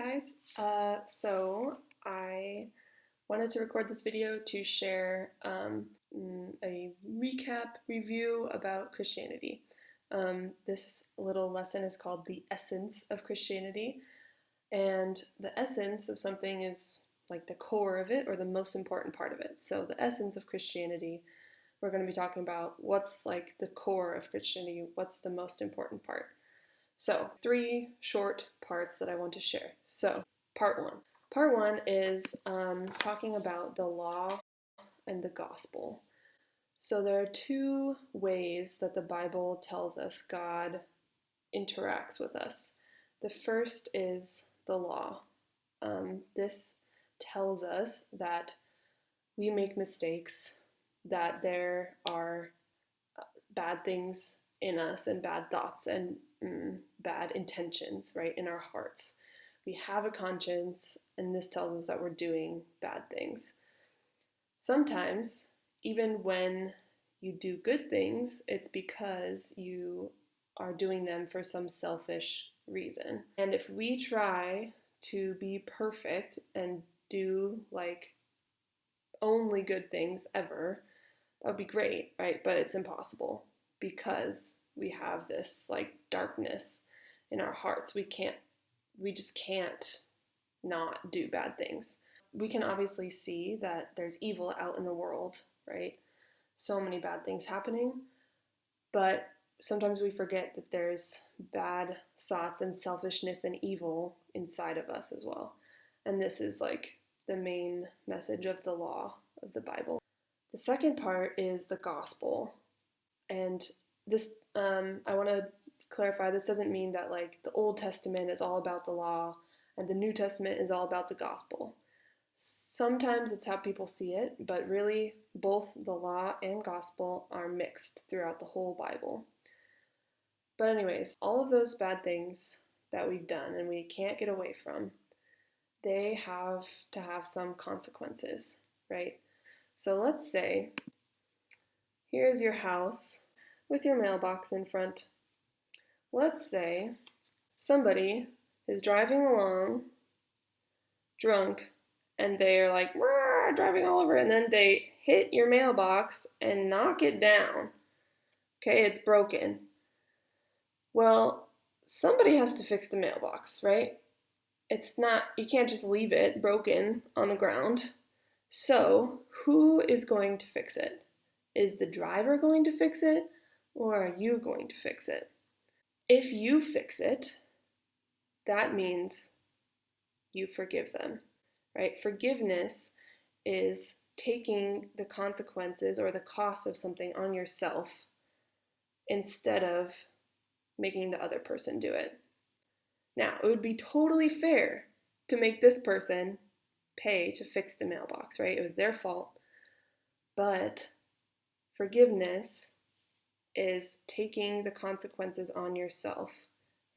guys. So I wanted to record this video to share a recap review about Christianity. This little lesson is called The Essence of Christianity, and the essence of something is like the core of it or the most important part of it. So the essence of Christianity, we're going to be talking about what's like the core of Christianity, what's the most important part. So, 3 short parts that I want to share. So, part 1. Part 1 is talking about the law and the gospel. So, there are 2 ways that the Bible tells us God interacts with us. The first is the law. This tells us that we make mistakes, that there are bad things in us and bad thoughts and bad intentions, right, in our hearts. We have a conscience, and this tells us that we're doing bad things. Sometimes, even when you do good things, it's because you are doing them for some selfish reason. And if we try to be perfect and do like only good things ever, that would be great, right? But it's impossible because we have this like darkness in our hearts. We just can't not do bad things. We can obviously see that there's evil out in the world, right? So many bad things happening, but sometimes we forget that there's bad thoughts and selfishness and evil inside of us as well. And this is like the main message of the law of the Bible. The second part is the gospel. And this, I want to clarify, this doesn't mean that like the Old Testament is all about the law and the New Testament is all about the gospel. Sometimes it's how people see it, but really both the law and gospel are mixed throughout the whole Bible. But anyways, all of those bad things that we've done and we can't get away from, they have to have some consequences, right? So let's say, here's your house with your mailbox in front. Let's say somebody is driving along drunk and they're like driving all over, and then they hit your mailbox and knock it down. Okay, it's broken. Well, somebody has to fix the mailbox, right? You can't just leave it broken on the ground. So, who is going to fix it? Is the driver going to fix it, or are you going to fix it? If you fix it, that means you forgive them, right? Forgiveness is taking the consequences or the cost of something on yourself instead of making the other person do it. Now, it would be totally fair to make this person pay to fix the mailbox, right? It was their fault. But forgiveness is taking the consequences on yourself,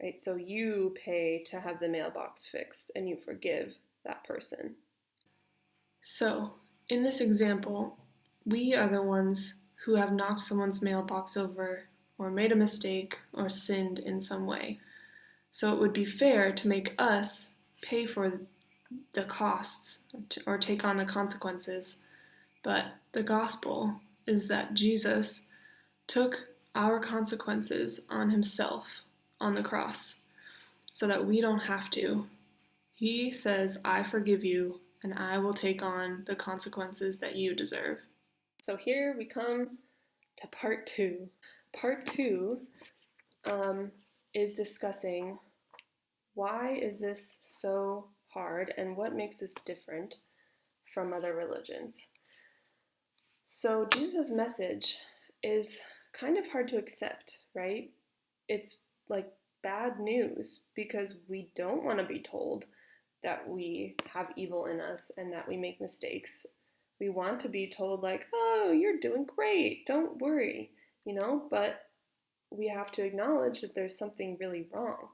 right? So you pay to have the mailbox fixed and you forgive that person. So, in this example, we are the ones who have knocked someone's mailbox over or made a mistake or sinned in some way. So it would be fair to make us pay for the costs or take on the consequences. But the gospel is that Jesus took our consequences on himself on the cross so that we don't have to. He says, I forgive you and I will take on the consequences that you deserve. So here we come to part 2. Part 2 is discussing why is this so hard and what makes this different from other religions. So Jesus' message is kind of hard to accept, right? It's like bad news because we don't want to be told that we have evil in us and that we make mistakes. We want to be told like, oh, you're doing great, don't worry, but we have to acknowledge that there's something really wrong.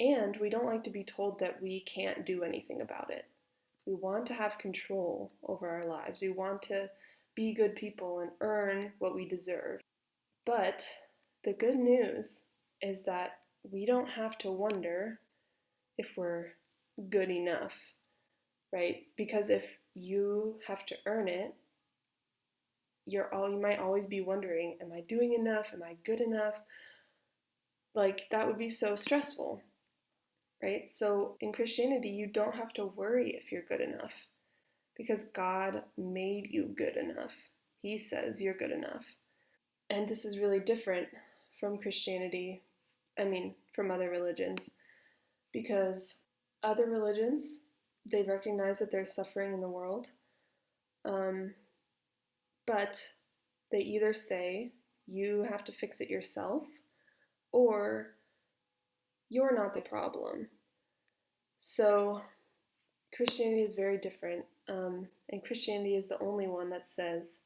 And we don't like to be told that we can't do anything about it. We want to have control over our lives. We want to be good people and earn what we deserve. But the good news is that we don't have to wonder if we're good enough, right? Because if you have to earn it, you might always be wondering, am I doing enough? Am I good enough? Like, that would be so stressful, right? So in Christianity, you don't have to worry if you're good enough because God made you good enough. He says you're good enough. And this is really different from Christianity, from other religions, because other religions, they recognize that there's suffering in the world, but they either say you have to fix it yourself or you're not the problem. So Christianity is very different, and Christianity is the only one that says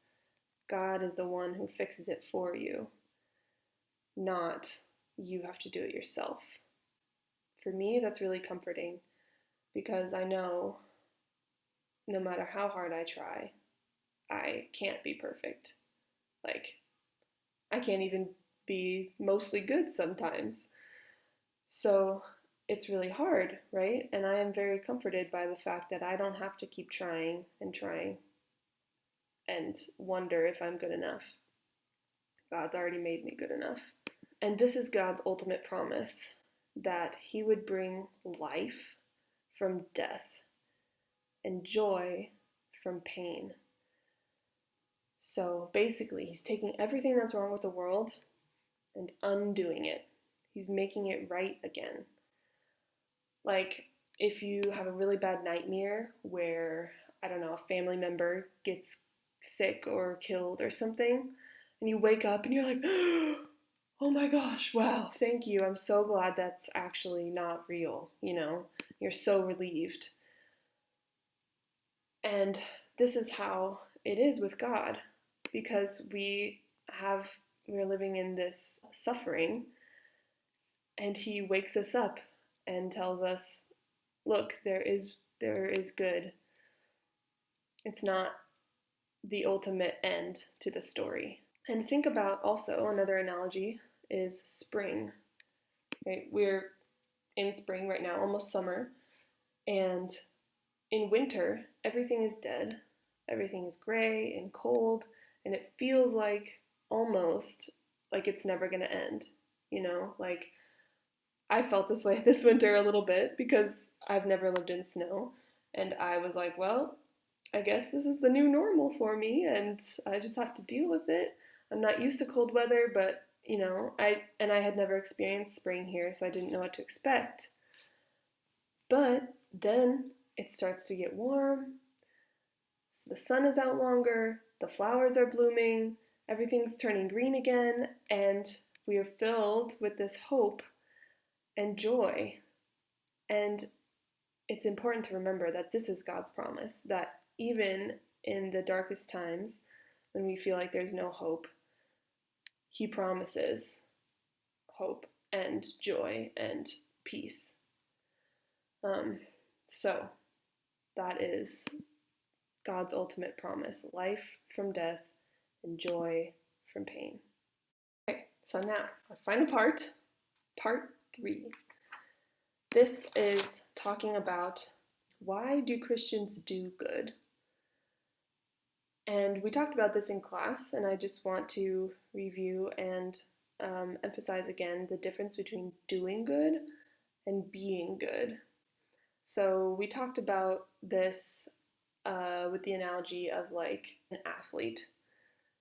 God is the one who fixes it for you, not you have to do it yourself. For me, that's really comforting because I know no matter how hard I try, I can't be perfect. Like, I can't even be mostly good sometimes. So it's really hard, right? And I am very comforted by the fact that I don't have to keep trying and trying and wonder if I'm good enough. God's already made me good enough. And this is God's ultimate promise, that He would bring life from death and joy from pain. So basically, He's taking everything that's wrong with the world and undoing it. He's making it right again. Like, if you have a really bad nightmare where, I don't know, a family member gets sick or killed or something, and you wake up and you're like, oh my gosh, wow, thank you. I'm so glad that's actually not real, You're so relieved. And this is how it is with God, because we're living in this suffering, and He wakes us up and tells us, look, there is good. It's not the ultimate end to the story. And think about also another analogy is spring. Right? We're in spring right now, almost summer, and in winter, everything is dead. Everything is gray and cold, and it feels like almost like it's never going to end. Like, I felt this way this winter a little bit because I've never lived in snow, and I was like, well, I guess this is the new normal for me, and I just have to deal with it. I'm not used to cold weather, but I had never experienced spring here, so I didn't know what to expect. But then it starts to get warm, the sun is out longer, the flowers are blooming, everything's turning green again, and we are filled with this hope and joy. And it's important to remember that this is God's promise, that even in the darkest times, when we feel like there's no hope, He promises hope and joy and peace. So that is God's ultimate promise, life from death and joy from pain. Okay, so now our final part 3. This is talking about why do Christians do good? And we talked about this in class, and I just want to review and emphasize again the difference between doing good and being good. So we talked about this with the analogy of like an athlete.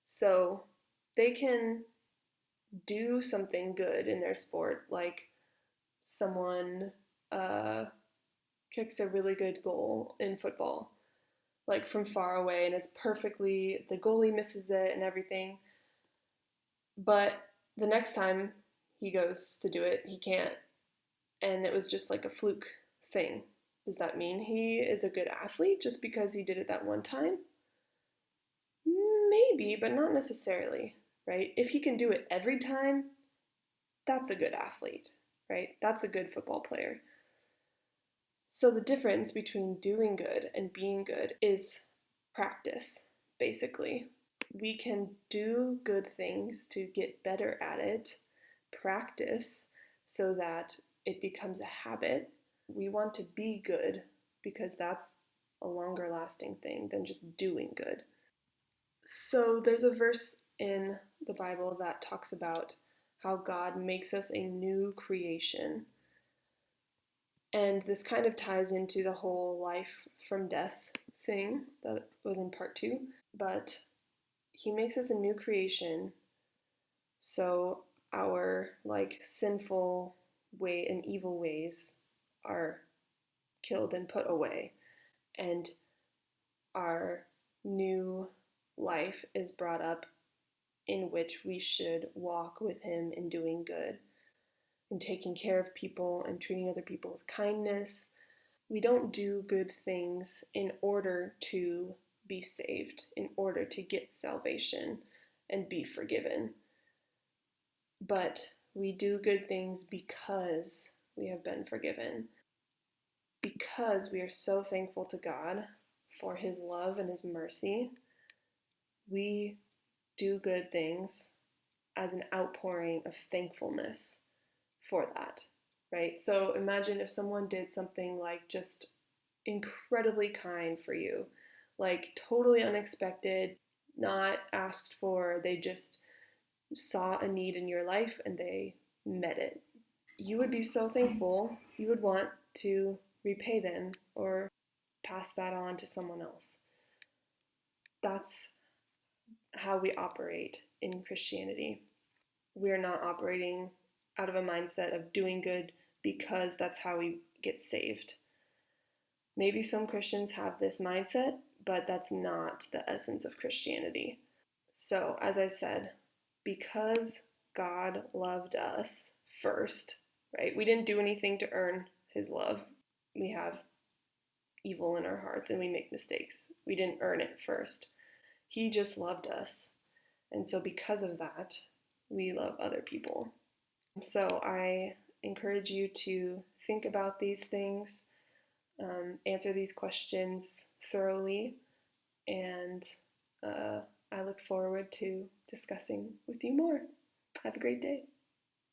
So they can do something good in their sport, like someone kicks a really good goal in football, like from far away, and it's perfectly, the goalie misses it and everything. But the next time he goes to do it, he can't. And it was just like a fluke thing. Does that mean he is a good athlete just because he did it that one time? Maybe, but not necessarily, right? If he can do it every time, that's a good athlete, right? That's a good football player. So the difference between doing good and being good is practice, basically. We can do good things to get better at it, practice, so that it becomes a habit. We want to be good because that's a longer lasting thing than just doing good. So there's a verse in the Bible that talks about how God makes us a new creation. And this kind of ties into the whole life from death thing that was in part 2. But he makes us a new creation, so our sinful way and evil ways are killed and put away, and our new life is brought up in which we should walk with him in doing good and taking care of people and treating other people with kindness. We don't do good things in order to be saved, in order to get salvation and be forgiven. But we do good things because we have been forgiven, because we are so thankful to God for his love and his mercy. We do good things as an outpouring of thankfulness for that, right? So imagine if someone did something like just incredibly kind for you, like totally unexpected, not asked for, they just saw a need in your life and they met it. You would be so thankful, you would want to repay them or pass that on to someone else. That's how we operate in Christianity. We're not operating out of a mindset of doing good because that's how we get saved. Maybe some Christians have this mindset, but that's not the essence of Christianity. So, as I said, because God loved us first, right? We didn't do anything to earn his love. We have evil in our hearts and we make mistakes. We didn't earn it first. He just loved us. And so because of that, we love other people. So I encourage you to think about these things, answer these questions thoroughly, and I look forward to discussing with you more. Have a great day.